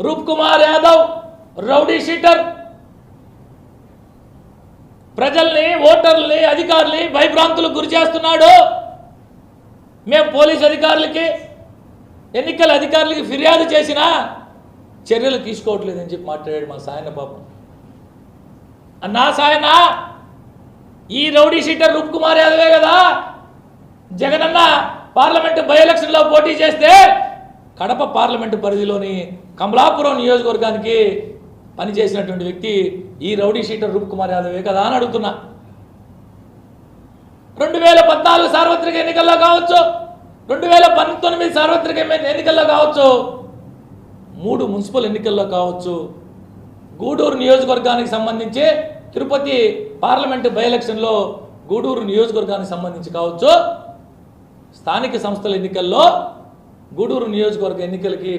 రూప్ Kumar Yadav rowdy sheeter ప్రజల్ని, ఓటర్లని, అధికారుల్ని భయభ్రాంతులకు గురి చేస్తున్నాడు. మేము పోలీస్ అధికారులకి, ఎన్నికల అధికారులకి ఫిర్యాదు చేసినా చర్యలు తీసుకోవట్లేదని చెప్పి మాట్లాడాడు మా సాయన పాపం. అన్నా సాయన, ఈ రౌడీ షీటర్ రూప్ కుమార్ యాదవే కదా జగనన్న పార్లమెంటు బై ఎలక్షన్లో పోటీ చేస్తే కడప పార్లమెంటు పరిధిలోని కమలాపురం నియోజకవర్గానికి పనిచేసినటువంటి వ్యక్తి ఈ రౌడీ షీటర్ రూప్ కుమార్ యాదవే కదా అని అడుగుతున్నా. 2014 సార్వత్రిక ఎన్నికల్లో కావచ్చు, 2019 సార్వత్రిక ఎన్నికల్లో కావచ్చు, 3 మున్సిపల్ ఎన్నికల్లో కావచ్చు, గూడూరు నియోజకవర్గానికి సంబంధించి తిరుపతి పార్లమెంటు బై ఎలక్షన్లో గూడూరు నియోజకవర్గానికి సంబంధించి కావచ్చు, స్థానిక సంస్థల ఎన్నికల్లో గూడూరు నియోజకవర్గ ఎన్నికలకి